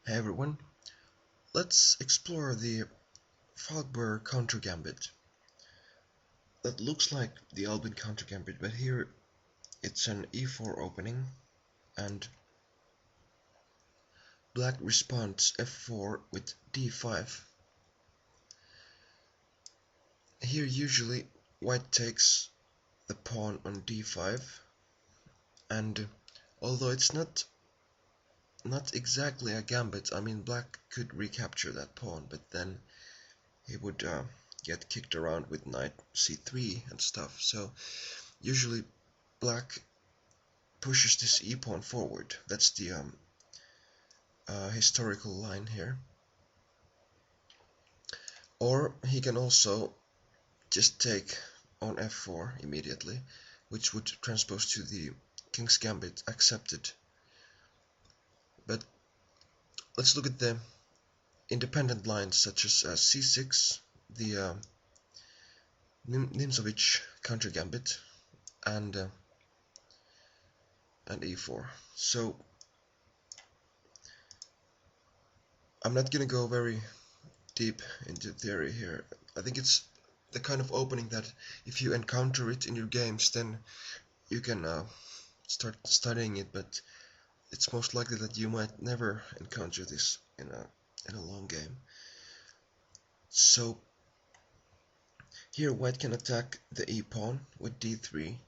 Hey everyone, let's explore the Falkbeer Countergambit. That looks like the Albin Countergambit, but here it's an e4 opening and black responds f4 with d5. Here usually white takes the pawn on d5, and although it's not exactly a gambit, I mean black could recapture that pawn, but then he would get kicked around with knight c3 and stuff. So usually black pushes this e-pawn forward. That's the historical line here. Or he can also just take on f4 immediately, which would transpose to the king's gambit accepted. But let's look at the independent lines such as c6, the Nimzovich counter gambit, and e4. So I'm not gonna go very deep into theory here. I think it's the kind of opening that if you encounter it in your games, then you can start studying it, but it's most likely that you might never encounter this in a long game. So here white can attack the e-pawn with d3,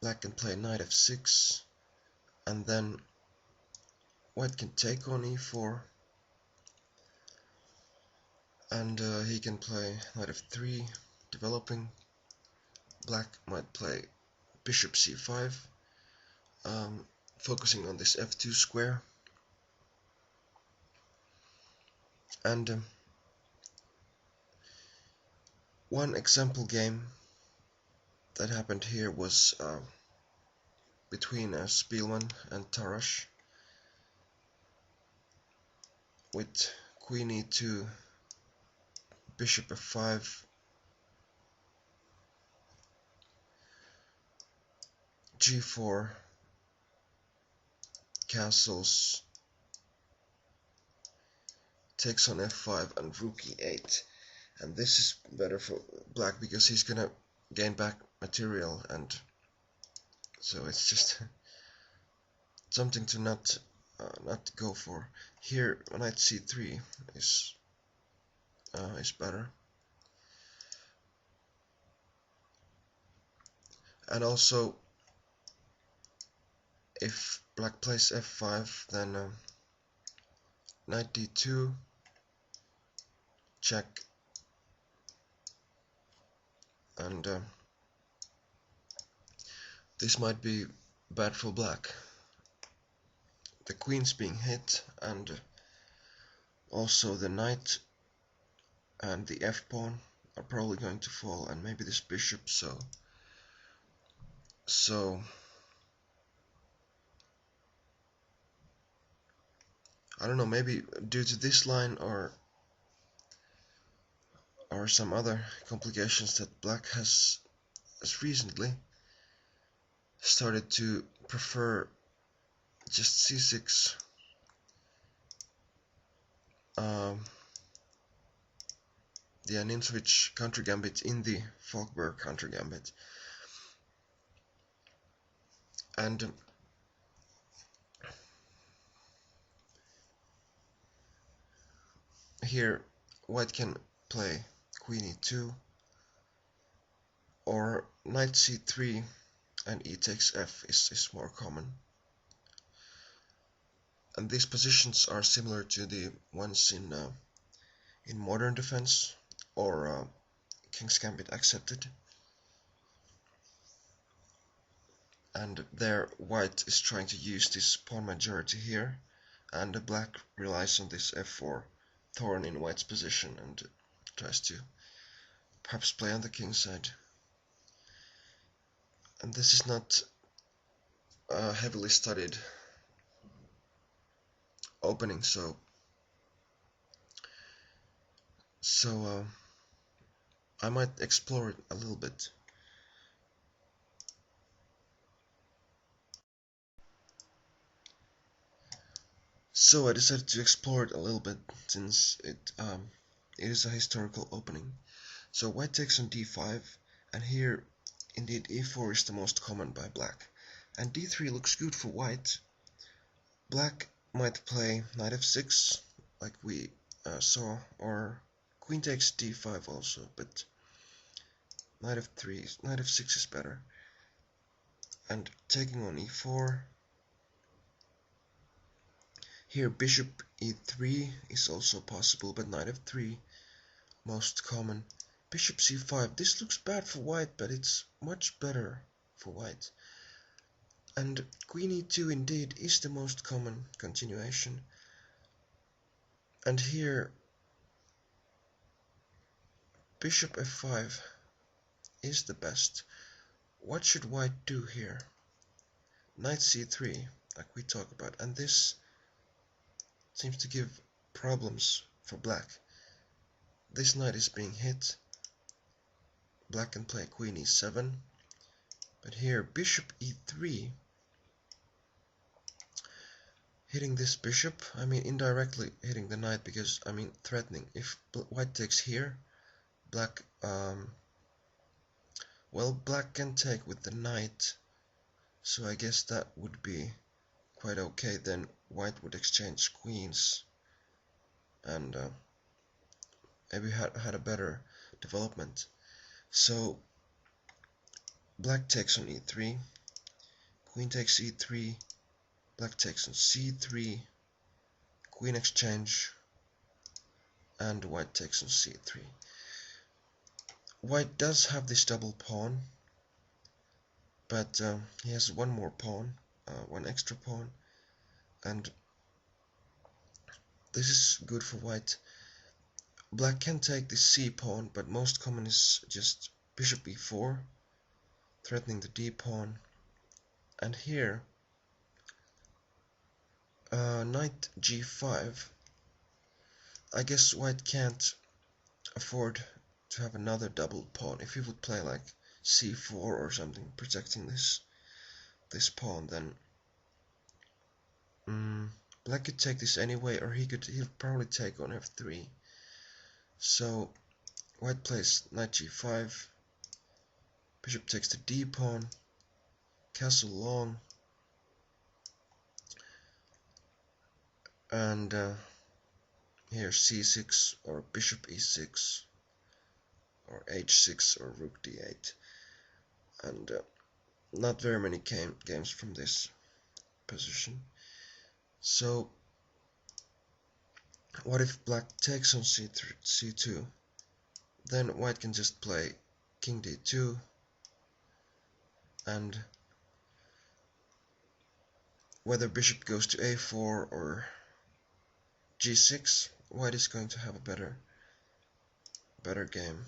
black can play knight f6, and then white can take on e4, and he can play knight f3, developing. Black might play bishop c5, focusing on this f2 square, and one example game that happened here was between Spielman and Tarash with queen e2, bishop f5, g4, castles, takes on f5, and rook e8. And this is better for black because he's gonna gain back material, and so it's just something to not go for. Here knight c3 is better, and also if black plays f5, then knight d2, check, and this might be bad for black. The queen's being hit, and also the knight and the f-pawn are probably going to fall, and maybe this bishop. So I don't know, maybe due to this line or some other complications that black has recently started to prefer just c6, the Nimzovich counter gambit in the Falkbeer counter gambit. And here white can play queen e2 or knight c3, and e takes f is more common. And these positions are similar to the ones in modern defense or king's gambit accepted. And there white is trying to use this pawn majority here, and the black relies on this f4 thorn in white's position and tries to perhaps play on the king side. And this is not a heavily studied opening, so I might explore it a little bit. So I decided to explore it a little bit since it is a historical opening. So white takes on d5, and here indeed e4 is the most common by black, and d3 looks good for white. Black might play knight f6 like we saw, or queen takes d5 also, but knight f3, knight f6 is better. And taking on e4, here bishop e3 is also possible, but knight f3 most common. Bishop c5, this looks bad for white, but it's much better for white. And queen e2 indeed is the most common continuation. And here bishop f5 is the best. What should white do here? Knight c3, like we talked about, and this seems to give problems for black. This knight is being hit. Black can play queen e7, but here bishop e3, hitting this bishop, I mean indirectly hitting the knight, because I mean threatening. If white takes here, black well, black can take with the knight, so I guess that would be quite okay. Then white would exchange queens and maybe had a better development. So black takes on e3, queen takes e3, black takes on c3, queen exchange, and white takes on c3. White does have this double pawn, but he has one more pawn, one extra pawn, and this is good for white. Black can take the c pawn, but most common is just bishop e4, threatening the d pawn, and here knight g5. I guess white can't afford to have another double pawn. If he would play like c4 or something, protecting this pawn, then black could take this anyway, or he'll probably take on f3. So white plays knight g5, bishop takes the d pawn, castle long, and here c6 or bishop e6 or h6 or rook d8, and not very many games from this position. So what if black takes on c2? Then white can just play king d2, and whether bishop goes to a4 or g6, white is going to have a better game,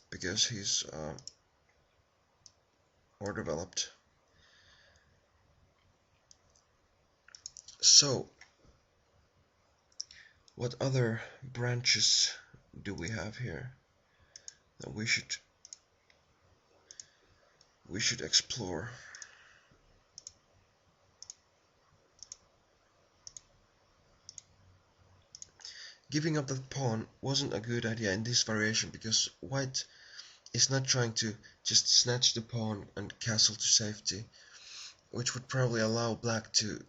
because he's more developed. So what other branches do we have here that we should explore? Giving up that pawn wasn't a good idea in this variation, because white is not trying to just snatch the pawn and castle to safety, which would probably allow black to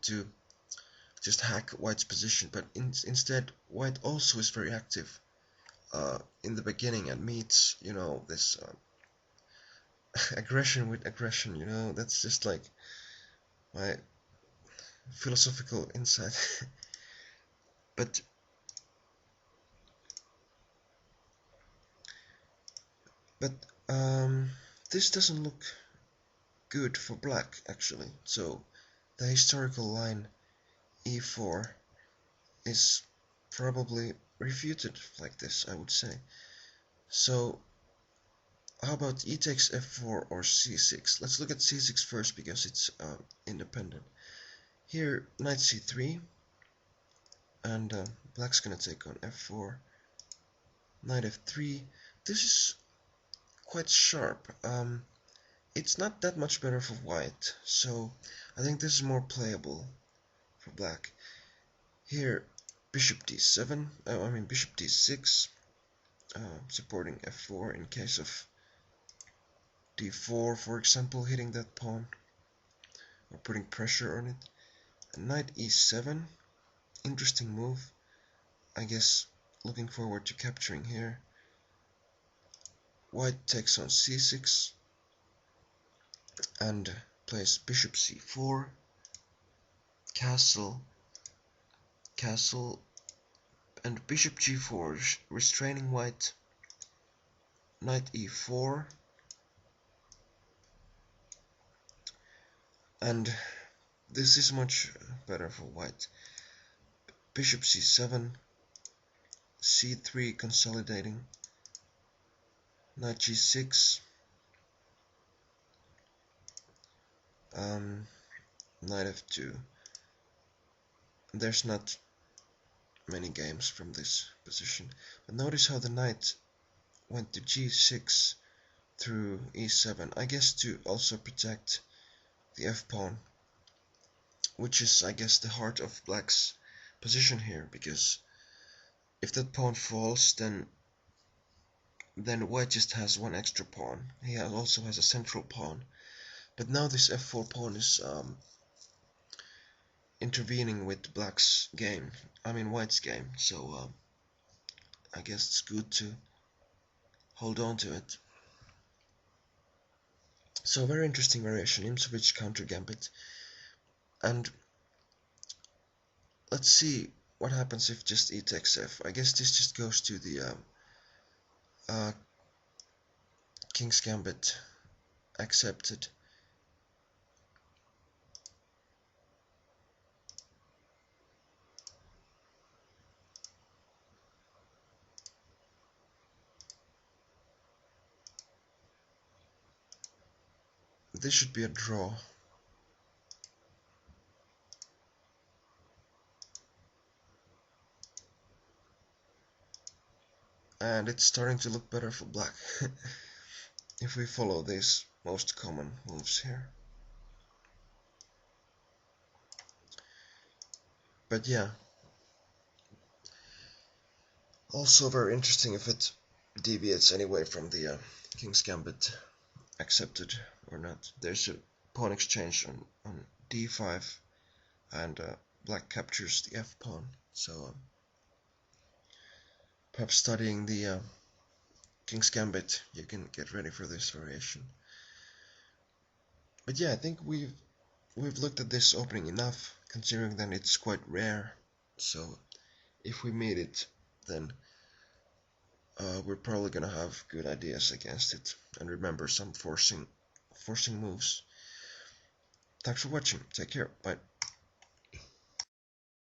just hack white's position, but instead white also is very active in the beginning and meets, you know, this aggression with aggression, you know. That's just like my philosophical insight. But this doesn't look good for black, actually. So the historical line e4 is probably refuted like this, I would say. So how about e takes f4 or c6? Let's look at c6 first, because it's independent. Here knight c3, and black's gonna take on f4, knight f3. This is quite sharp. It's not that much better for white, so I think this is more playable for black. Here, bishop d7, bishop d6, supporting f4 in case of d4, for example, hitting that pawn, or putting pressure on it. And knight e7, interesting move, I guess, looking forward to capturing here. White takes on c6, and plays bishop c4, castle, castle, and bishop g4, restraining white. Knight e4, and this is much better for white. Bishop c7, c3 consolidating, knight g6, knight f2. There's not many games from this position, but notice how the knight went to g6 through e7, I guess to also protect the f-pawn, which is, I guess, the heart of black's position here, because if that pawn falls, then white just has one extra pawn. He also has a central pawn, but now this f4 pawn is intervening with black's game, white's game, so I guess it's good to hold on to it. So very interesting variation, Falkbeer Countergambit. And let's see what happens if just e takes f. I guess this just goes to the King's Gambit accepted. This should be a draw. And it's starting to look better for black if we follow these most common moves here. But yeah, also very interesting if it deviates anyway from the King's Gambit accepted or not. There's a pawn exchange on d5, and black captures the f pawn, so perhaps studying the King's Gambit you can get ready for this variation. But yeah, I think we've looked at this opening enough, considering that it's quite rare, so if we meet it, then we're probably gonna have good ideas against it, and remember some forcing moves. Thanks for watching, take care, bye.